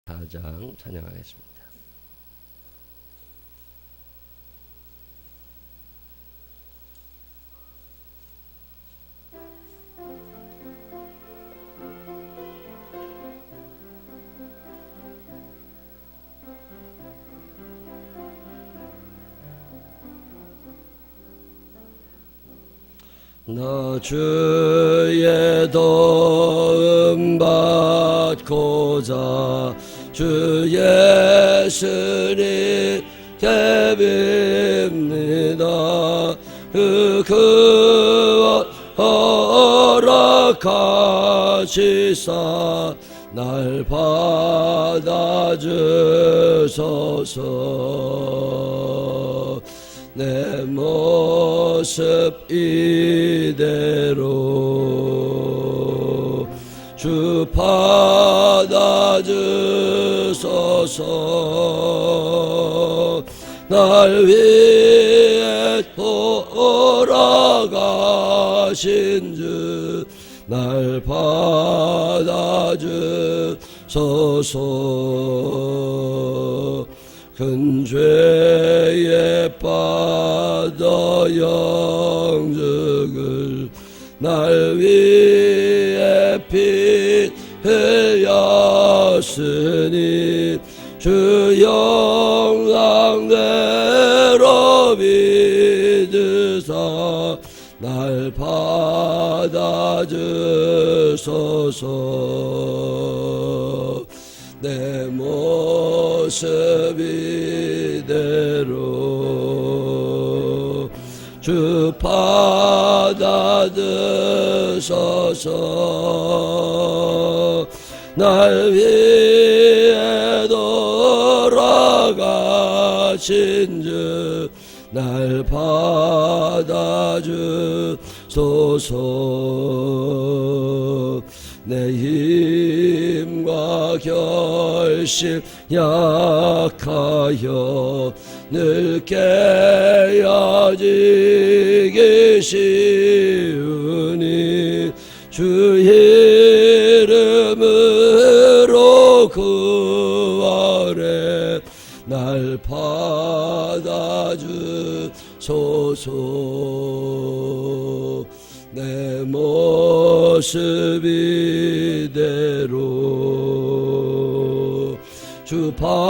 4장 찬양하겠습니다. 나 주의 도움 받고자 주 예수님께 빕니다. 그와 허락하시사 날 받아주소서. 내 모습 이대로 주 받아주소서. 날 위해 돌아가신 주 날 받아주소서. 큰 죄에 빠져 영적을 날 위해 피 흘렸으니 주 영광대로 믿으사 날 받아주소서. 내 모습 이대로 주 받아주소서. 날 위해 돌아가신 주 날 받아주소서. 내 힘과 결심 약하여 늘 깨어지기 쉬우니 주 이름으로 구하래 날 받아주소서. 내 모습 이대로 주 받아주소서.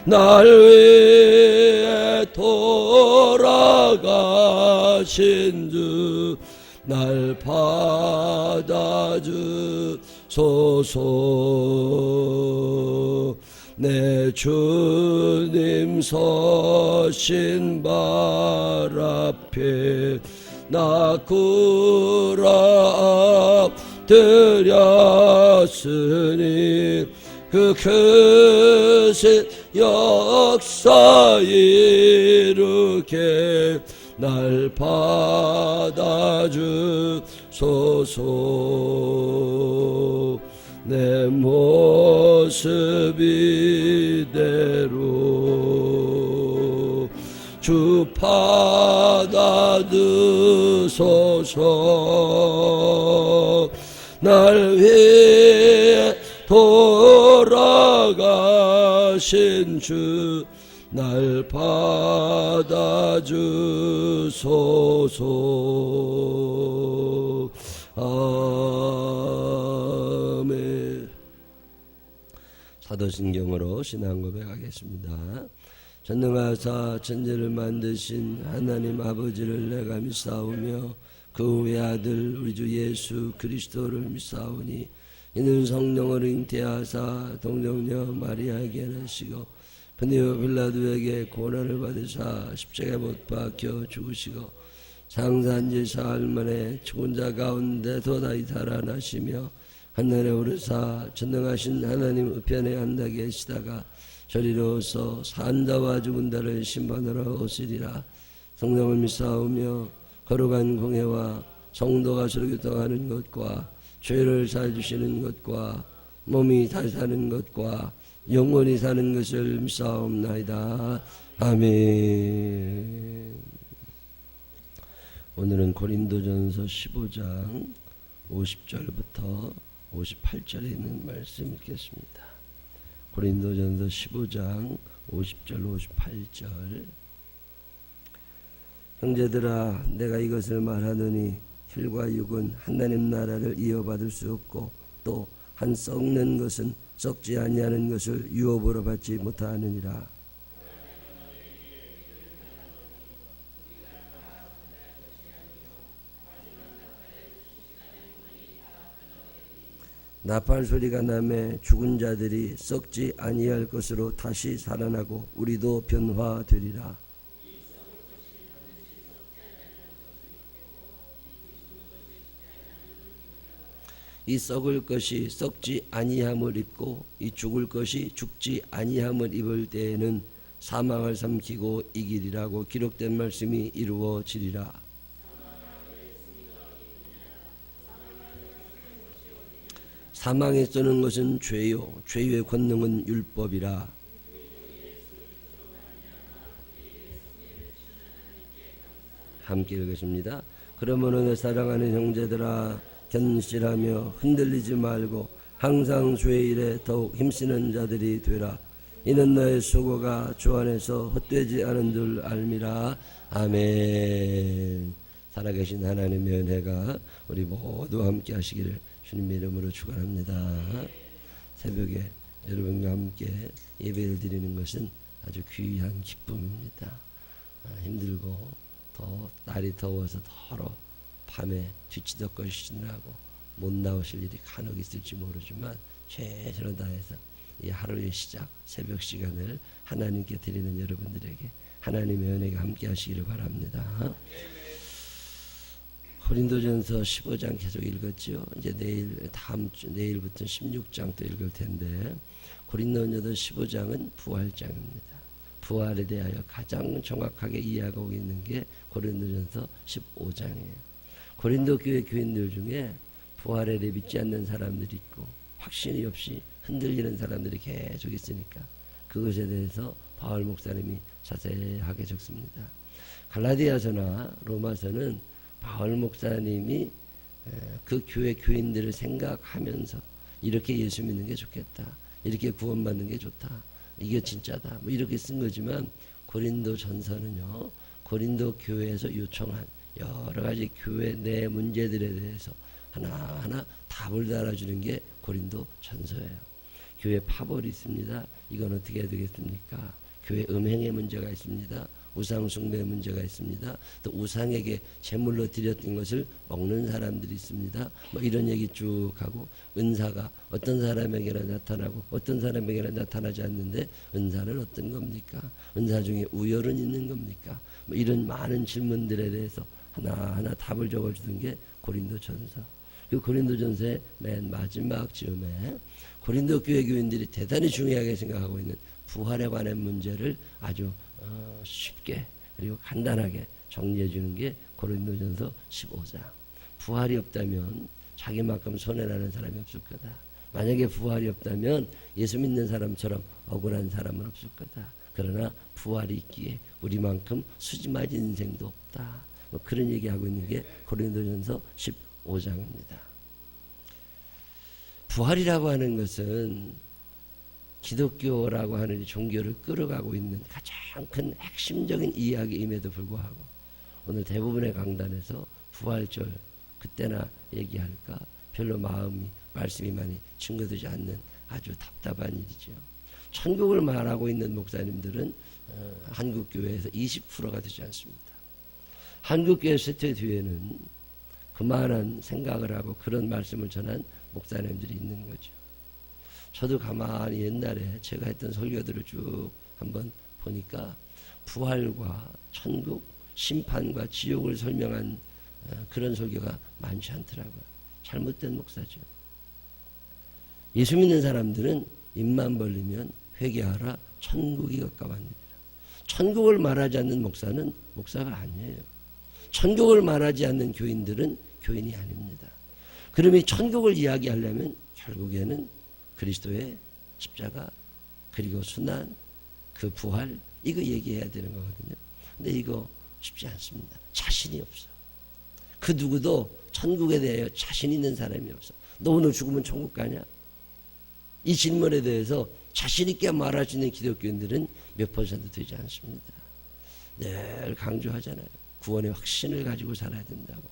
날 위해 돌아가신 주 날 받아주소서. 내 주님 서신 발 앞에 나 꿇어 엎드렸으니 그 크신 역사 이루게 날 받아주소서. 내 모습 이대로 주 받아주소서. 날 위해 돌아가신 주 날 받아주소서. 아멘. 사도신경으로 신앙 고백하겠습니다. 전능하사 천지를 만드신 하나님 아버지를 내가 믿사오며 그 외아들 우리 주 예수 그리스도를 믿사오니 이는 성령으로 잉태하사 동정녀 마리아에게 나시고 본디오 빌라도에게 고난을 받으사 십자가에 못 박혀 죽으시고 장사한 지 사흘 만에 죽은 자 가운데 도다이 살아나시며 하늘에 오르사 전능하신 하나님 우편에 앉아 계시다가 저리로서 산 자와 죽은 자를 심판하러 오시리라. 성령을 믿사오며 거룩한 공회와 성도가 서로 교통하는 것과 죄를 사해주시는 것과 몸이 다시 사는 것과 영원히 사는 것을 믿사옵나이다. 아멘. 오늘은 고린도전서 15장 50절부터 58절에 있는 말씀 읽겠습니다. 고린도전서 15장 50절 58절. 형제들아, 내가 이것을 말하노니 혈과 육은 하나님 나라를 이어받을 수 없고 또 한 썩는 것은 썩지 아니하는 것을 유업으로 받지 못하느니라. 나팔 소리가 나매 죽은 자들이 썩지 아니할 것으로 다시 살아나고 우리도 변화되리라. 이 썩을 것이 썩지 아니함을 입고 이 죽을 것이 죽지 아니함을 입을 때에는 사망을 삼키고 이기리라고 기록된 말씀이 이루어지리라. 사망에 쓰는 것은 죄요 죄의 권능은 율법이라. 함께 읽으십니다. 그러므로 내 사랑하는 형제들아, 견실하며 흔들리지 말고 항상 주의 일에 더욱 힘쓰는 자들이 되라. 이는 너의 수고가 주 안에서 헛되지 않은 줄 알미라. 아멘. 살아계신 하나님의 은혜가 우리 모두 함께 하시기를 주님의 이름으로 축원합니다. 새벽에 여러분과 함께 예배를 드리는 것은 아주 귀한 기쁨입니다. 힘들고 더 날이 더워서 더러 밤에 뒤치덕거리시느라고 못 나오실 일이 간혹 있을지 모르지만 최선을 다해서 이 하루의 시작 새벽 시간을 하나님께 드리는 여러분들에게 하나님의 은혜가 함께 하시기를 바랍니다. 고린도전서 15장 계속 읽었죠. 이제 내일부터 16장 또 읽을 텐데, 고린도전서 15장은 부활장입니다. 부활에 대하여 가장 정확하게 이해하고 있는 게 고린도전서 15장이에요. 고린도 교회 교인들 중에 부활에 믿지 않는 사람들이 있고 확신이 없이 흔들리는 사람들이 계속 있으니까 그것에 대해서 바울 목사님이 자세하게 적습니다. 갈라디아서나 로마서는 바울 목사님이 그 교회 교인들을 생각하면서 이렇게 예수 믿는 게 좋겠다, 이렇게 구원받는 게 좋다, 이게 진짜다, 뭐 이렇게 쓴 거지만 고린도 전서는요, 고린도 교회에서 요청한 여러 가지 교회 내 문제들에 대해서 하나하나 답을 달아주는 게 고린도 전서예요. 교회 파벌이 있습니다. 이건 어떻게 해야 되겠습니까? 교회 음행의 문제가 있습니다. 우상 숭배의 문제가 있습니다. 또 우상에게 제물로 드렸던 것을 먹는 사람들이 있습니다. 뭐 이런 얘기 쭉 하고, 은사가 어떤 사람에게나 나타나고 어떤 사람에게나 나타나지 않는데 은사는 어떤 겁니까? 은사 중에 우열은 있는 겁니까? 뭐 이런 많은 질문들에 대해서 하나하나 답을 적어주는 게 고린도전서. 그 고린도전서의 맨 마지막 즈음에 고린도 교회 교인들이 대단히 중요하게 생각하고 있는 부활에 관한 문제를 아주 쉽게 그리고 간단하게 정리해 주는 게 고린도전서 15장. 부활이 없다면 자기만큼 손해나는 사람이 없을 거다. 만약에 부활이 없다면 예수 믿는 사람처럼 억울한 사람은 없을 거다. 그러나 부활이 있기에 우리만큼 수지 맞은 인생도 없다. 뭐 그런 얘기하고 있는 게 고린도전서 15장입니다. 부활이라고 하는 것은 기독교라고 하는 종교를 끌어가고 있는 가장 큰 핵심적인 이야기임에도 불구하고 오늘 대부분의 강단에서 부활절 그때나 얘기할까 별로 말씀이 많이 증거되지 않는 아주 답답한 일이죠. 천국을 말하고 있는 목사님들은 한국교회에서 20%가 되지 않습니다. 한국교회 세트 뒤에는 그만한 생각을 하고 그런 말씀을 전한 목사님들이 있는 거죠. 저도 가만히 옛날에 제가 했던 설교들을 쭉 한번 보니까 부활과 천국, 심판과 지옥을 설명한 그런 설교가 많지 않더라고요. 잘못된 목사죠. 예수 믿는 사람들은 입만 벌리면 회개하라, 천국이 가까웠느니라. 천국을 말하지 않는 목사는 목사가 아니에요. 천국을 말하지 않는 교인들은 교인이 아닙니다. 그러면 천국을 이야기하려면 결국에는 그리스도의 십자가 그리고 순환 그 부활 이거 얘기해야 되는 거거든요. 근데 이거 쉽지 않습니다. 자신이 없어. 그 누구도 천국에 대하여 자신 있는 사람이 없어. 너 오늘 죽으면 천국 가냐? 이 질문에 대해서 자신 있게 말할 수 있는 기독교인들은 몇 퍼센트 되지 않습니다. 늘 강조하잖아요. 구원의 확신을 가지고 살아야 된다고.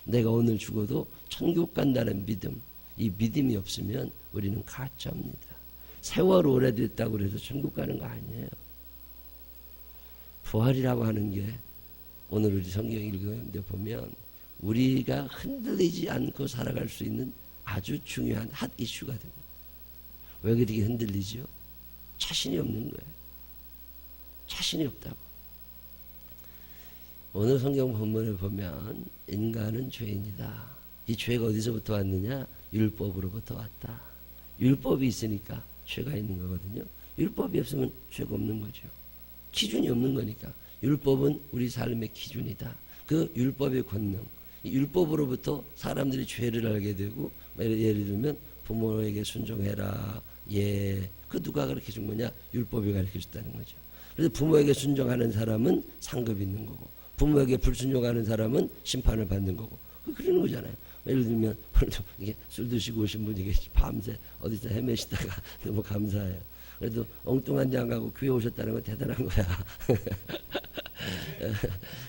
내가 오늘 죽어도 천국 간다는 믿음, 이 믿음이 없으면 우리는 가짜입니다. 세월 오래됐다고 해서 천국 가는 거 아니에요. 부활이라고 하는 게 오늘 우리 성경 읽는데 보면 우리가 흔들리지 않고 살아갈 수 있는 아주 중요한 핫 이슈가 됩니다. 왜 그렇게 흔들리죠? 자신이 없는 거예요. 자신이 없다고. 오늘 성경 본문을 보면 인간은 죄인이다. 이 죄가 어디서부터 왔느냐? 율법으로부터 왔다. 율법이 있으니까 죄가 있는 거거든요. 율법이 없으면 죄가 없는 거죠. 기준이 없는 거니까. 율법은 우리 삶의 기준이다. 그 율법의 권능, 율법으로부터 사람들이 죄를 알게 되고, 예를 들면 부모에게 순종해라. 예, 그 누가 가르쳐 준 거냐? 율법이 가르쳐 줬다는 거죠. 그래서 부모에게 순종하는 사람은 상급이 있는 거고, 부모에게 불순종하는 사람은 심판을 받는 거고, 그러는 거잖아요. 예를 들면 이게 술 드시고 오신 분이 밤새 어디서 헤매시다가 너무 감사해요. 그래도 엉뚱한 데 안 가고 교회 오셨다는 건 대단한 거야.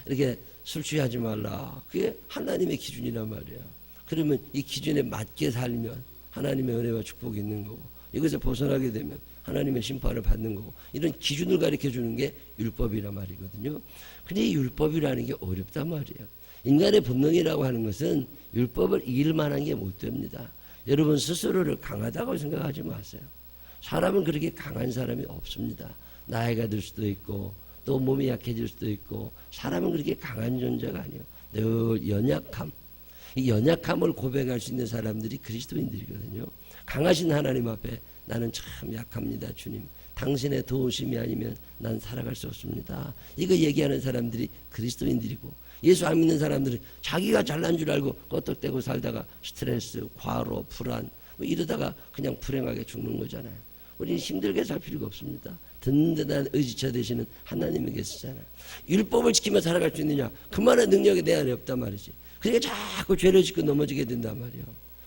이렇게 술 취하지 말라. 그게 하나님의 기준이란 말이에요. 그러면 이 기준에 맞게 살면 하나님의 은혜와 축복이 있는 거고, 이것에 벗어나게 되면 하나님의 심판을 받는 거고, 이런 기준을 가르쳐 주는 게 율법이란 말이거든요. 근데 이 율법이라는 게 어렵단 말이에요. 인간의 본능이라고 하는 것은 율법을 이길 만한 게 못 됩니다. 여러분 스스로를 강하다고 생각하지 마세요. 사람은 그렇게 강한 사람이 없습니다. 나이가 들 수도 있고 또 몸이 약해질 수도 있고, 사람은 그렇게 강한 존재가 아니에요. 늘 연약함, 이 연약함을 고백할 수 있는 사람들이 그리스도인들이거든요. 강하신 하나님 앞에 나는 참 약합니다, 주님. 당신의 도우심이 아니면 난 살아갈 수 없습니다. 이거 얘기하는 사람들이 그리스도인들이고, 예수 안 믿는 사람들은 자기가 잘난 줄 알고 껐떡대고 살다가 스트레스, 과로, 불안 뭐 이러다가 그냥 불행하게 죽는 거잖아요. 우리는 힘들게 살 필요가 없습니다. 든든한 의지처 되시는 하나님이 계시잖아요. 율법을 지키며 살아갈 수 있느냐? 그만한 능력이 내 안에 없단 말이지. 그러니까 자꾸 죄를 짓고 넘어지게 된단 말이에요.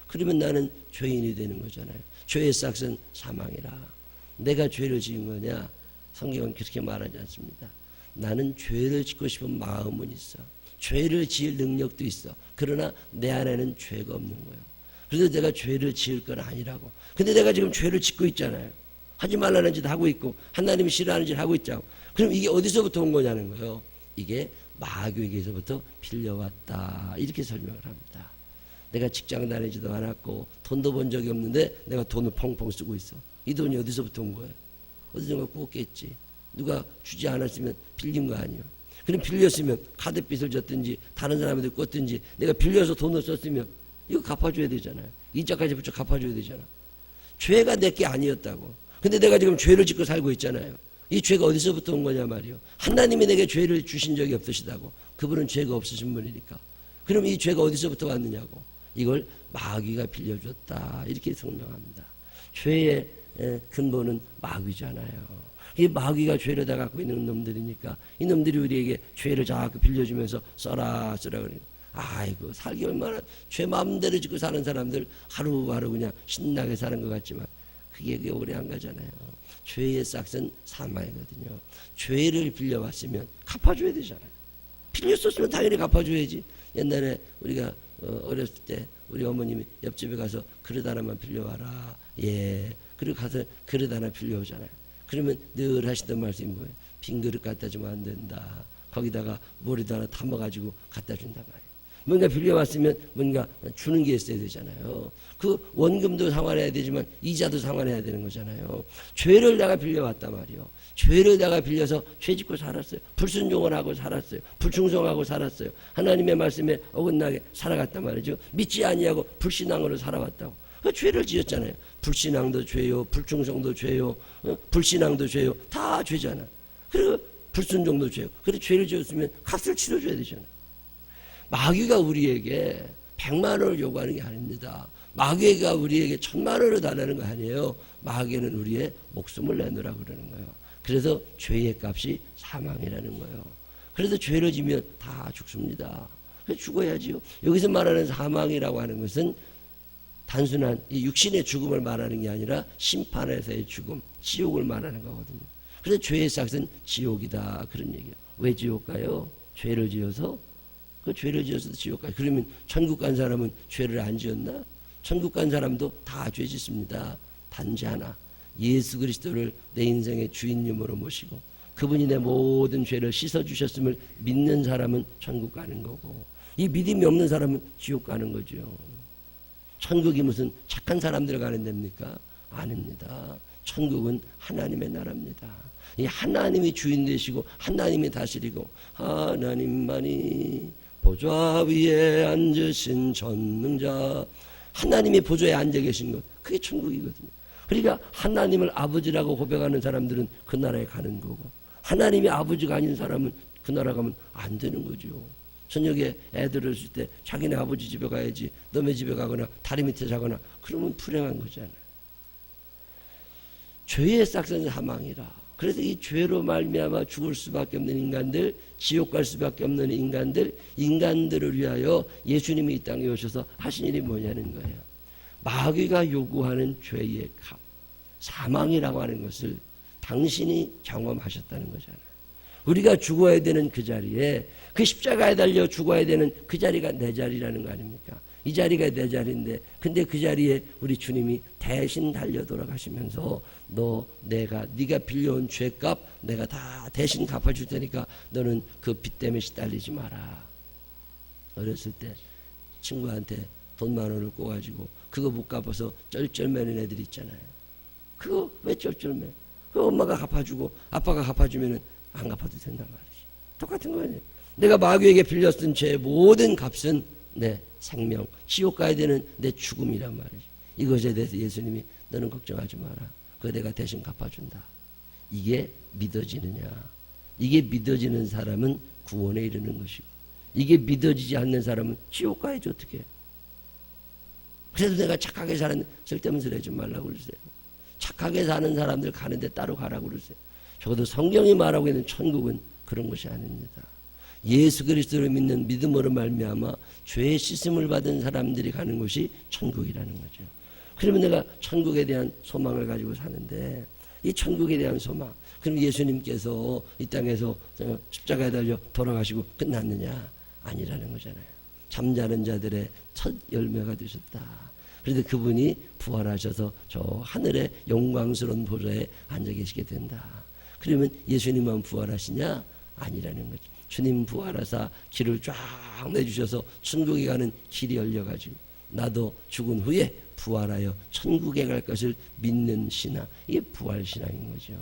그러면 나는 죄인이 되는 거잖아요. 죄의 싹은 사망이라. 내가 죄를 지은 거냐? 성경은 그렇게 말하지 않습니다. 나는 죄를 짓고 싶은 마음은 있어. 죄를 지을 능력도 있어. 그러나 내 안에는 죄가 없는 거예요. 그래서 내가 죄를 지을 건 아니라고. 근데 내가 지금 죄를 짓고 있잖아요. 하지 말라는 짓 하고 있고 하나님이 싫어하는 짓 하고 있잖아요. 그럼 이게 어디서부터 온 거냐는 거예요. 이게 마귀에게서부터 빌려왔다. 이렇게 설명을 합니다. 내가 직장 다니지도 않았고 돈도 번 적이 없는데 내가 돈을 펑펑 쓰고 있어. 이 돈이 어디서부터 온 거예요? 어디선가 꾸었겠지. 누가 주지 않았으면 빌린 거 아니에요. 그럼 빌렸으면 카드빚을 졌든지 다른 사람한테 꿨든지 내가 빌려서 돈을 썼으면 이거 갚아줘야 되잖아요. 이자까지 붙여 갚아줘야 되잖아. 죄가 내 게 아니었다고. 근데 내가 지금 죄를 짓고 살고 있잖아요. 이 죄가 어디서부터 온 거냐 말이요. 하나님이 내게 죄를 주신 적이 없으시다고. 그분은 죄가 없으신 분이니까. 그럼 이 죄가 어디서부터 왔느냐고. 이걸 마귀가 빌려줬다. 이렇게 설명합니다. 죄의 근본은 마귀잖아요. 이 마귀가 죄를 다 갖고 있는 놈들이니까 이 놈들이 우리에게 죄를 자꾸 빌려주면서 써라 그래요. 아이고 살기 얼마나 죄 마음대로 짓고 사는 사람들 하루하루 그냥 신나게 사는 것 같지만 그게 오래 안 가잖아요. 죄의 싹은 사망이거든요. 죄를 빌려왔으면 갚아줘야 되잖아요. 빌렸었으면 당연히 갚아줘야지. 옛날에 우리가 어렸을 때 우리 어머님이 옆집에 가서 그릇 하나만 빌려와라. 예. 그리고 가서 그릇 하나 빌려오잖아요. 그러면 늘 하시던 말씀이 뭐예요? 빈 그릇 갖다 주면 안 된다. 거기다가 머리도 하나 담아가지고 갖다 준단 말이에요. 뭔가 빌려왔으면 뭔가 주는 게 있어야 되잖아요. 그 원금도 상환해야 되지만 이자도 상환해야 되는 거잖아요. 죄를 내가 빌려왔단 말이에요. 죄를 내가 빌려서 죄 짓고 살았어요. 불순종을 하고 살았어요. 불충성하고 살았어요. 하나님의 말씀에 어긋나게 살아갔단 말이죠. 믿지 아니하고 불신앙으로 살아왔다고. 그 죄를 지었잖아요. 불신앙도 죄요, 불충성도 죄요, 불신앙도 죄요. 다 죄잖아. 그리고 불순종도 죄요. 그래서 죄를 지었으면 값을 치러줘야 되잖아요. 마귀가 우리에게 100만 원을 요구하는 게 아닙니다. 마귀가 우리에게 1000만 원을 달라는 거 아니에요. 마귀는 우리의 목숨을 내놓으라 그러는 거예요. 그래서 죄의 값이 사망이라는 거예요. 그래서 죄를 지면 다 죽습니다. 그래서 죽어야지요. 여기서 말하는 사망이라고 하는 것은 단순한 이 육신의 죽음을 말하는 게 아니라 심판에서의 죽음, 지옥을 말하는 거거든요. 그래서 죄의 삭은 지옥이다, 그런 얘기예요. 왜 지옥 가요? 죄를 지어서? 그 죄를 지어서 지옥 가요. 그러면 천국 간 사람은 죄를 안 지었나? 천국 간 사람도 다 죄 짓습니다. 단지 하나, 예수 그리스도를 내 인생의 주인님으로 모시고 그분이 내 모든 죄를 씻어주셨음을 믿는 사람은 천국 가는 거고, 이 믿음이 없는 사람은 지옥 가는 거죠. 천국이 무슨 착한 사람들 가는 데입니까? 아닙니다. 천국은 하나님의 나라입니다. 이 하나님이 주인 되시고 하나님이 다스리고 하나님만이 보좌 위에 앉으신 전능자, 하나님이 보좌에 앉아 계신 것, 그게 천국이거든요. 그러니까 하나님을 아버지라고 고백하는 사람들은 그 나라에 가는 거고, 하나님이 아버지가 아닌 사람은 그 나라 가면 안 되는 거죠. 저녁에 애들 어릴 때 자기네 아버지 집에 가야지 너네 집에 가거나 다리 밑에 자거나 그러면 불행한 거잖아. 죄의 싹은 사망이라. 그래서 이 죄로 말미암아 죽을 수밖에 없는 인간들, 지옥 갈 수밖에 없는 인간들을 위하여 예수님이 이 땅에 오셔서 하신 일이 뭐냐는 거예요. 마귀가 요구하는 죄의 값, 사망이라고 하는 것을 당신이 경험하셨다는 거잖아요. 우리가 죽어야 되는 그 자리에, 그 십자가에 달려 죽어야 되는 그 자리가 내 자리라는 거 아닙니까? 이 자리가 내 자리인데, 근데 그 자리에 우리 주님이 대신 달려 돌아가시면서 네가 빌려온 죄값 내가 다 대신 갚아줄 테니까 너는 그 빚 때문에 시달리지 마라. 어렸을 때 친구한테 돈 10,000원을 꿔가지고 그거 못 갚아서 쩔쩔매는 애들 있잖아요. 그거 왜 쩔쩔매? 그 엄마가 갚아주고 아빠가 갚아주면은 안 갚아도 된단 말이지. 똑같은 거예요. 내가 마귀에게 빌렸던 죄의 모든 값은 내 생명, 지옥 가야 되는 내 죽음이란 말이지. 이것에 대해서 예수님이 너는 걱정하지 마라. 그거 내가 대신 갚아준다. 이게 믿어지느냐? 이게 믿어지는 사람은 구원에 이르는 것이고, 이게 믿어지지 않는 사람은 지옥 가야지 어떻게. 그래도 내가 착하게 사는, 쓸데없는 소리 하지 말라고 그러세요. 착하게 사는 사람들 가는데 따로 가라고 그러세요. 적어도 성경이 말하고 있는 천국은 그런 것이 아닙니다. 예수 그리스도를 믿는 믿음으로 말미암아 죄의 씻음을 받은 사람들이 가는 곳이 천국이라는 거죠. 그러면 내가 천국에 대한 소망을 가지고 사는데, 이 천국에 대한 소망, 그럼 예수님께서 이 땅에서 십자가에 달려 돌아가시고 끝났느냐? 아니라는 거잖아요. 잠자는 자들의 첫 열매가 되셨다. 그런데 그분이 부활하셔서 저 하늘의 영광스러운 보좌에 앉아 계시게 된다. 그러면 예수님만 부활하시냐? 아니라는 거죠. 주님 부활하사 길을 쫙 내주셔서 천국에 가는 길이 열려가지고 나도 죽은 후에 부활하여 천국에 갈 것을 믿는 신앙, 이게 부활신앙인 거죠.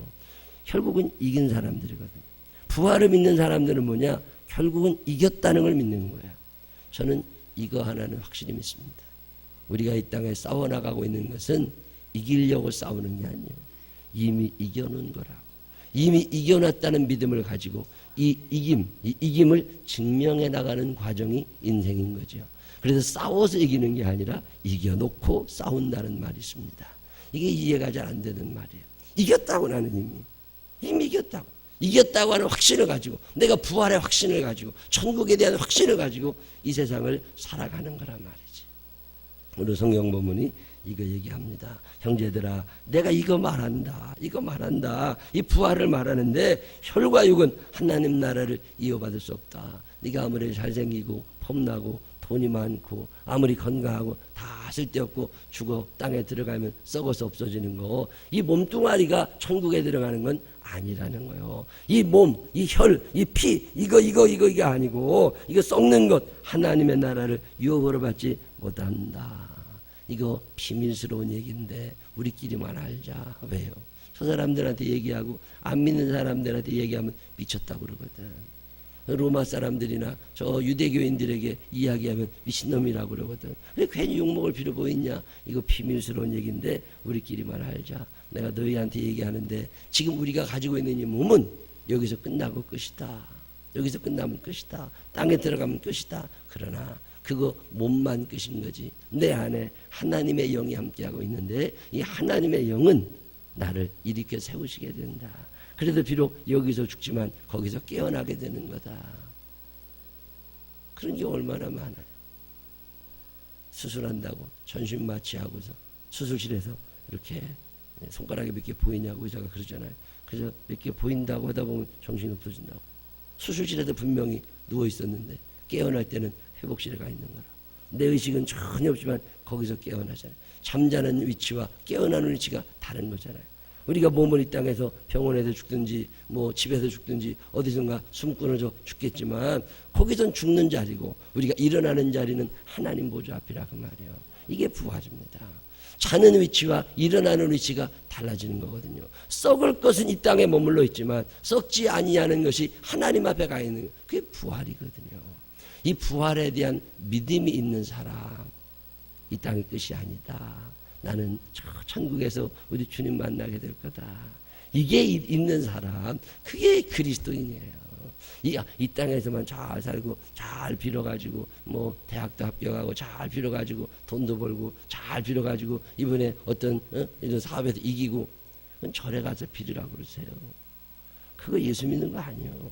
결국은 이긴 사람들이거든요. 부활을 믿는 사람들은 뭐냐? 결국은 이겼다는 걸 믿는 거예요. 저는 이거 하나는 확실히 믿습니다. 우리가 이 땅에 싸워나가고 있는 것은 이기려고 싸우는 게 아니에요. 이미 이겨놓은 거라고. 이미 이겨놨다는 믿음을 가지고 이 이김을 증명해 나가는 과정이 인생인 거죠. 그래서 싸워서 이기는 게 아니라 이겨놓고 싸운다는 말이 있습니다. 이게 이해가 잘 안 되는 말이에요. 이겼다고, 나는 이미 이겼다고. 이겼다고 하는 확신을 가지고, 내가 부활의 확신을 가지고, 천국에 대한 확신을 가지고 이 세상을 살아가는 거란 말이지. 오늘 성경 본문이 이거 얘기합니다. 형제들아, 내가 이거 말한다. 이 부활을 말하는데 혈과 육은 하나님 나라를 이어받을 수 없다. 네가 아무리 잘생기고 폼나고 돈이 많고 아무리 건강하고 다 쓸데없고 죽어 땅에 들어가면 썩어서 없어지는 거, 이 몸뚱아리가 천국에 들어가는 건 아니라는 거예요. 이 몸, 이 혈, 이 피, 이거 아니고, 이거 썩는 것, 하나님의 나라를 유업으로 받지 못한다. 이거 비밀스러운 얘기인데 우리끼리만 알자. 왜요? 저 사람들한테 얘기하고 안 믿는 사람들한테 얘기하면 미쳤다고 그러거든. 로마 사람들이나 저 유대교인들에게 이야기하면 미친놈이라고 그러거든. 왜 괜히 욕먹을 필요 뭐 있냐? 이거 비밀스러운 얘기인데 우리끼리만 알자. 내가 너희한테 얘기하는데 지금 우리가 가지고 있는 이 몸은 여기서 끝나고 끝이다. 여기서 끝나면 끝이다. 땅에 들어가면 끝이다. 그러나 그거 몸만 끝인 거지. 내 안에 하나님의 영이 함께하고 있는데 이 하나님의 영은 나를 일으켜 세우시게 된다. 그래도 비록 여기서 죽지만 거기서 깨어나게 되는 거다. 그런 게 얼마나 많아요. 수술한다고 전신 마취하고서 수술실에서 이렇게 손가락이 몇 개 보이냐고 의사가 그러잖아요. 그래서 몇 개 보인다고 하다 보면 정신이 없어진다고. 수술실에도 분명히 누워 있었는데 깨어날 때는 회복실에 가 있는 거라. 내 의식은 전혀 없지만 거기서 깨어나잖아요. 잠자는 위치와 깨어나는 위치가 다른 거잖아요. 우리가 몸을 이 땅에서 병원에서 죽든지 뭐 집에서 죽든지 어디선가 숨 끊어져 죽겠지만 거기선 죽는 자리고 우리가 일어나는 자리는 하나님 보좌 앞이라 그 말이에요. 이게 부활입니다. 자는 위치와 일어나는 위치가 달라지는 거거든요. 썩을 것은 이 땅에 머물러 있지만 썩지 아니하는 것이 하나님 앞에 가 있는 그게 부활이거든요. 이 부활에 대한 믿음이 있는 사람, 이 땅의 끝이 아니다. 나는 저 천국에서 우리 주님 만나게 될 거다. 이게 있는 사람, 그게 그리스도인이에요. 이 땅에서만 잘 살고 잘 빌어가지고 뭐 대학도 합격하고 잘 빌어가지고 돈도 벌고 잘 빌어가지고 이번에 어떤 이런 사업에서 이기고 절에 가서 빌으라고 그러세요. 그거 예수 믿는 거 아니에요.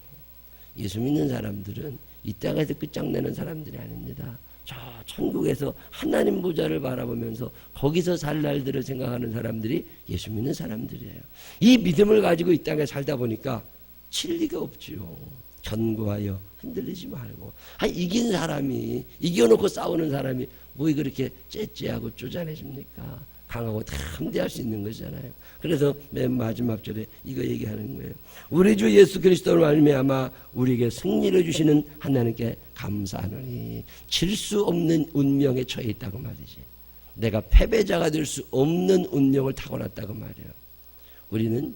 예수 믿는 사람들은 이 땅에서 끝장내는 사람들이 아닙니다. 저 천국에서 하나님 보좌를 바라보면서 거기서 살 날들을 생각하는 사람들이 예수 믿는 사람들이에요. 이 믿음을 가지고 이 땅에 살다 보니까 진리가 없지요. 견고하여 흔들리지 말고. 이긴 사람이, 이겨놓고 싸우는 사람이 뭐 그렇게 째째하고 쪼잔해집니까? 강하고 다 함대할 수 있는 거잖아요. 그래서 맨 마지막 절에 이거 얘기하는 거예요. 우리 주 예수 그리스도로 말미암아 우리에게 승리를 주시는 하나님께 감사하노니 질 수 없는 운명에 처해 있다고 말이지. 내가 패배자가 될 수 없는 운명을 타고났다고 말이에요. 우리는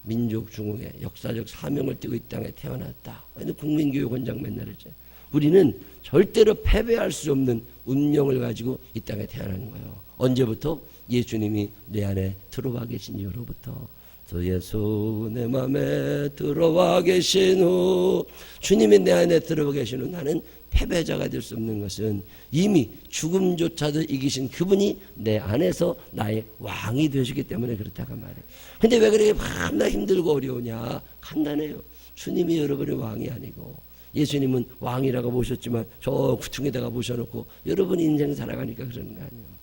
민족 중흥의 역사적 사명을 띠고 이 땅에 태어났다. 국민교육원장 맨날 했죠. 우리는 절대로 패배할 수 없는 운명을 가지고 이 땅에 태어나는 거예요. 언제부터? 예수님이 내 안에 들어와 계신 이후로부터. 또 예수 내 마음에 들어와 계신 후, 주님이 내 안에 들어와 계신 후 나는 패배자가 될 수 없는 것은 이미 죽음조차도 이기신 그분이 내 안에서 나의 왕이 되시기 때문에 그렇다고 말해요. 근데 왜 그렇게 밤낮 힘들고 어려우냐? 간단해요. 주님이 여러분의 왕이 아니고, 예수님은 왕이라고 모셨지만 저 구퉁에다가 모셔놓고 여러분 인생 살아가니까 그러는 거 아니에요.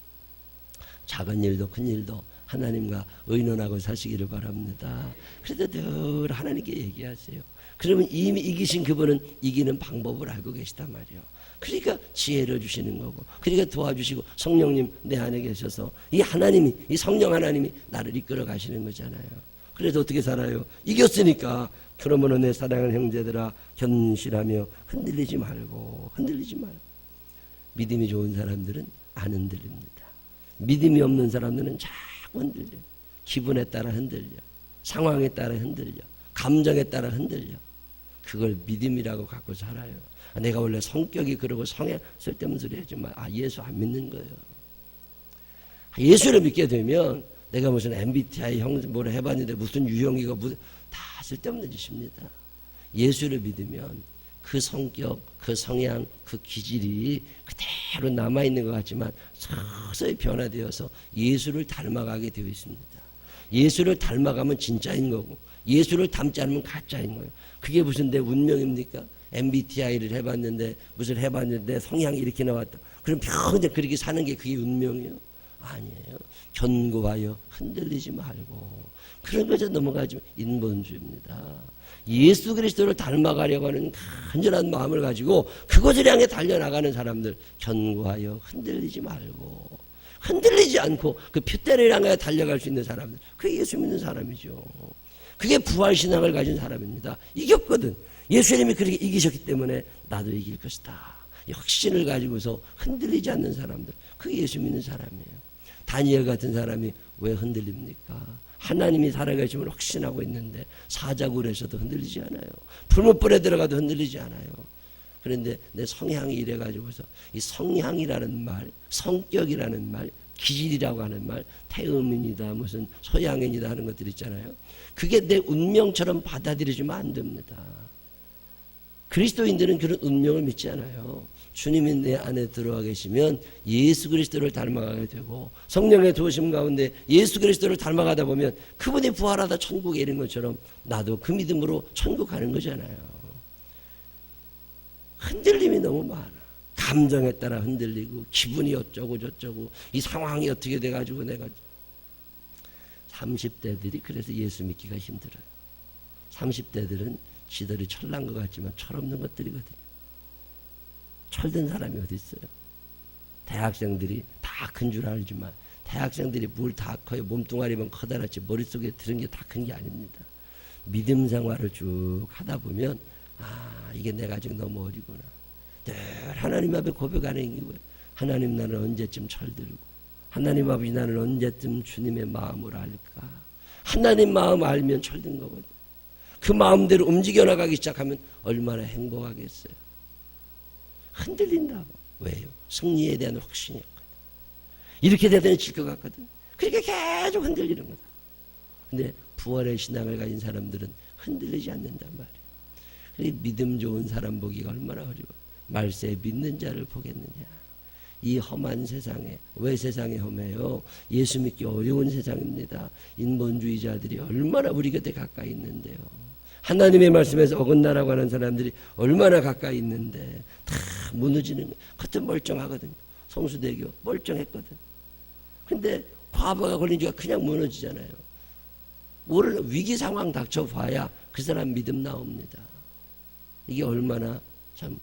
작은 일도 큰 일도 하나님과 의논하고 사시기를 바랍니다. 그래도 늘 하나님께 얘기하세요. 그러면 이미 이기신 그분은 이기는 방법을 알고 계시단 말이에요. 그러니까 지혜를 주시는 거고, 그러니까 도와주시고 성령님 내 안에 계셔서 이 하나님이, 이 성령 하나님이 나를 이끌어 가시는 거잖아요. 그래서 어떻게 살아요? 이겼으니까. 그러므로 내 사랑하는 형제들아 견실하며 흔들리지 말고. 믿음이 좋은 사람들은 안 흔들립니다. 믿음이 없는 사람들은 자꾸 흔들려. 기분에 따라 흔들려. 상황에 따라 흔들려. 감정에 따라 흔들려. 그걸 믿음이라고 갖고 살아요. 내가 원래 성격이 그러고 성에 쓸데없는 소리 하지만 예수 안 믿는 거예요. 예수를 믿게 되면 내가 무슨 MBTI 형 뭐라 해봤는데 무슨 유형이고 다 쓸데없는 짓입니다. 예수를 믿으면 그 성격, 그 성향, 그 기질이 그대로 남아있는 것 같지만 서서히 변화되어서 예수를 닮아가게 되어 있습니다. 예수를 닮아가면 진짜인 거고 예수를 닮지 않으면 가짜인 거예요. 그게 무슨 내 운명입니까? MBTI를 해봤는데 무슨 해봤는데 성향이 이렇게 나왔다. 그럼 평생 그렇게 사는 게 그게 운명이에요? 아니에요. 견고하여 흔들리지 말고 그런 거저 넘어가지 인본주의입니다. 예수 그리스도를 닮아가려고 하는 간절한 마음을 가지고 그것을 향해 달려나가는 사람들, 견고하여 흔들리지 말고, 흔들리지 않고 그 표대를 향해 달려갈 수 있는 사람들, 그게 예수 믿는 사람이죠. 그게 부활신앙을 가진 사람입니다. 이겼거든. 예수님이 그렇게 이기셨기 때문에 나도 이길 것이다. 확신을 가지고서 흔들리지 않는 사람들, 그게 예수 믿는 사람이에요. 다니엘 같은 사람이 왜 흔들립니까? 하나님이 살아계심을 확신하고 있는데 사자굴에서도 흔들리지 않아요. 풀무불에 들어가도 흔들리지 않아요. 그런데 내 성향이 이래가지고서 이 성향이라는 말, 성격이라는 말, 기질이라고 하는 말, 태음인이다 무슨 소양인이다 하는 것들 있잖아요. 그게 내 운명처럼 받아들여지면 안 됩니다. 그리스도인들은 그런 운명을 믿지 않아요. 주님이 내 안에 들어와 계시면 예수 그리스도를 닮아가게 되고 성령의 도우심 가운데 예수 그리스도를 닮아가다 보면 그분이 부활하다 천국에 이른 것처럼 나도 그 믿음으로 천국 가는 거잖아요. 흔들림이 너무 많아. 감정에 따라 흔들리고 기분이 어쩌고 저쩌고 이 상황이 어떻게 돼가지고 내가 30대들이 그래서 예수 믿기가 힘들어요. 30대들은 지들이 철난 것 같지만 철없는 것들이거든요. 철든 사람이 어디 있어요? 대학생들이 다 큰 줄 알지만 대학생들이 뭘 다 커요. 몸뚱아리만 커다랗지 머릿속에 들은 게 다 큰 게 아닙니다. 믿음 생활을 쭉 하다 보면 이게 내가 아직 너무 어리구나. 늘 하나님 앞에 고백하는 이유예요. 하나님, 나는 언제쯤 철들고, 하나님 아버지, 나는 언제쯤 주님의 마음을 알까. 하나님 마음 알면 철든 거거든요. 그 마음대로 움직여 나가기 시작하면 얼마나 행복하겠어요. 흔들린다고. 왜요? 승리에 대한 확신이 없거든. 이렇게 되더니 질 것 같거든. 그렇게 계속 흔들리는 거다. 근데 부활의 신앙을 가진 사람들은 흔들리지 않는단 말이에요. 그리고 믿음 좋은 사람 보기가 얼마나 어려워요. 말세에 믿는 자를 보겠느냐. 이 험한 세상에, 왜 세상이 험해요? 예수 믿기 어려운 세상입니다. 인본주의자들이 얼마나 우리 곁에 가까이 있는데요. 하나님의 말씀에서 어긋나라고 하는 사람들이 얼마나 가까이 있는데 다 무너지는 거예요. 겉은 멀쩡하거든요. 성수대교 멀쩡했거든. 근데 과부하가 걸린 지가 그냥 무너지잖아요. 모르는 위기 상황 닥쳐봐야 그 사람 믿음 나옵니다. 이게 얼마나 참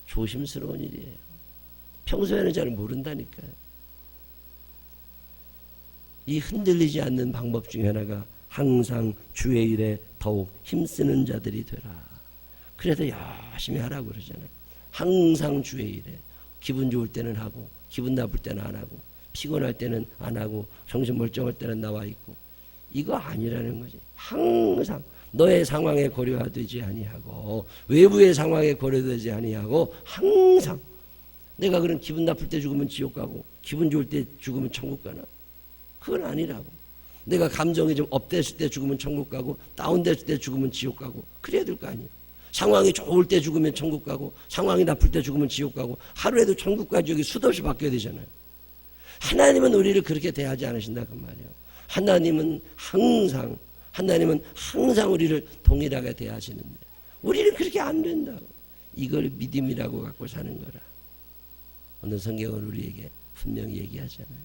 조심스러운 일이에요. 평소에는 잘 모른다니까요. 이 흔들리지 않는 방법 중에 하나가 항상 주의 일에 더욱 힘쓰는 자들이 되라. 그래서 열심히 하라고 그러잖아요. 항상 주의 일에. 기분 좋을 때는 하고 기분 나쁠 때는 안 하고 피곤할 때는 안 하고 정신 멀쩡할 때는 나와 있고. 이거 아니라는 거지. 항상 너의 상황에 고려되지 아니하고 외부의 상황에 고려되지 아니하고 항상 내가 그런 기분 나쁠 때 죽으면 지옥 가고 기분 좋을 때 죽으면 천국 가나? 그건 아니라고. 내가 감정이 좀 업됐을 때 죽으면 천국 가고 다운됐을 때 죽으면 지옥 가고 그래야 될 거 아니에요. 상황이 좋을 때 죽으면 천국 가고 상황이 나쁠 때 죽으면 지옥 가고 하루에도 천국과 지옥이 수도 없이 바뀌어야 되잖아요. 하나님은 우리를 그렇게 대하지 않으신다 그 말이에요. 하나님은 항상 우리를 동일하게 대하시는데 우리는 그렇게 안 된다고. 이걸 믿음이라고 갖고 사는 거라. 오늘 성경은 우리에게 분명히 얘기하잖아요.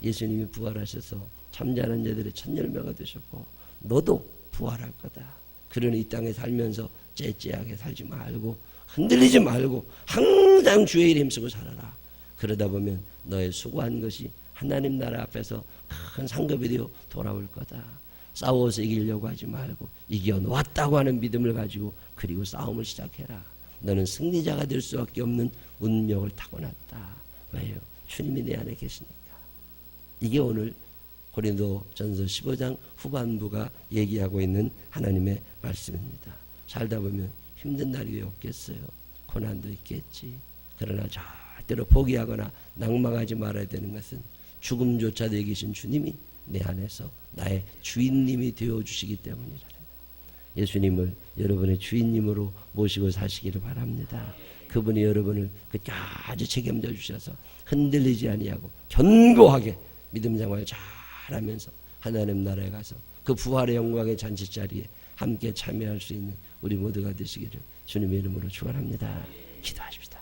예수님이 부활하셔서 잠자는 자들의 첫 열매가 되셨고 너도 부활할 거다. 그러니 이 땅에 살면서 째째하게 살지 말고 흔들리지 말고 항상 주의 일에 힘쓰고 살아라. 그러다 보면 너의 수고한 것이 하나님 나라 앞에서 큰 상급이 되어 돌아올 거다. 싸워서 이기려고 하지 말고 이겨놓았다고 하는 믿음을 가지고 그리고 싸움을 시작해라. 너는 승리자가 될 수밖에 없는 운명을 타고났다. 왜요? 주님이 내 안에 계시니까. 이게 오늘 고린도전서 15장 후반부가 얘기하고 있는 하나님의 말씀입니다. 살다 보면 힘든 날이 왜 없겠어요? 고난도 있겠지. 그러나 절대로 포기하거나 낭망하지 말아야 되는 것은 죽음조차도 이기신 주님이 내 안에서 나의 주인님이 되어주시기 때문이라는 거예요. 예수님을 여러분의 주인님으로 모시고 사시기를 바랍니다. 그분이 여러분을 끝까지 책임져 주셔서 흔들리지 아니하고 견고하게 믿음 생활 잘하면서 하나님 나라에 가서 그 부활의 영광의 잔치자리에 함께 참여할 수 있는 우리 모두가 되시기를 주님의 이름으로 축원합니다. 기도하십시다.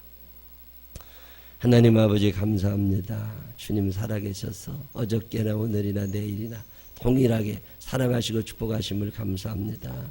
하나님 아버지 감사합니다. 주님 살아계셔서 어저께나 오늘이나 내일이나 동일하게 사랑하시고 축복하심을 감사합니다.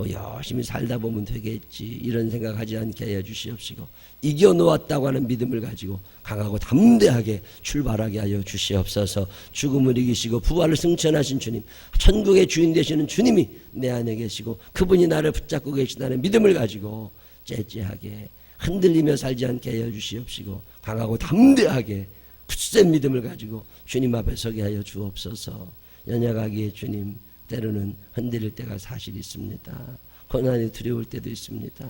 열심히 살다 보면 되겠지 이런 생각하지 않게 하여 주시옵시고 이겨놓았다고 하는 믿음을 가지고 강하고 담대하게 출발하게 하여 주시옵소서. 죽음을 이기시고 부활을 승천하신 주님, 천국의 주인 되시는 주님이 내 안에 계시고 그분이 나를 붙잡고 계시다는 믿음을 가지고 째째하게 흔들리며 살지 않게 하여 주시옵시고 강하고 담대하게 굳센 믿음을 가지고 주님 앞에 서게 하여 주옵소서. 연약하기에 주님 때로는 흔들릴 때가 사실 있습니다. 고난이 두려울 때도 있습니다.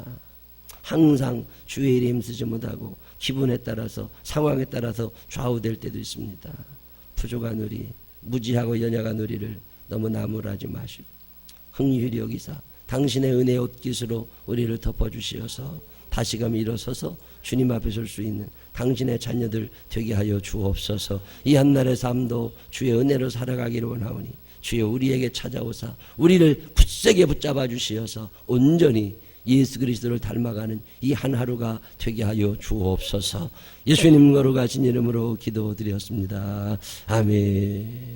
항상 주의 일에 힘쓰지 못하고 기분에 따라서 상황에 따라서 좌우될 때도 있습니다. 부족한 우리, 무지하고 연약한 우리를 너무 나무라지 마시고 긍휼히 여기사 당신의 은혜의 옷깃으로 우리를 덮어주시어서 다시금 일어서서 주님 앞에 설 수 있는 당신의 자녀들 되게 하여 주옵소서. 이 한날의 삶도 주의 은혜로 살아가기를 원하오니 주여 우리에게 찾아오사 우리를 굳세게 붙잡아 주시어서 온전히 예수 그리스도를 닮아가는 이 한 하루가 되게 하여 주옵소서. 예수님 거룩하신 이름으로 기도드렸습니다. 아멘.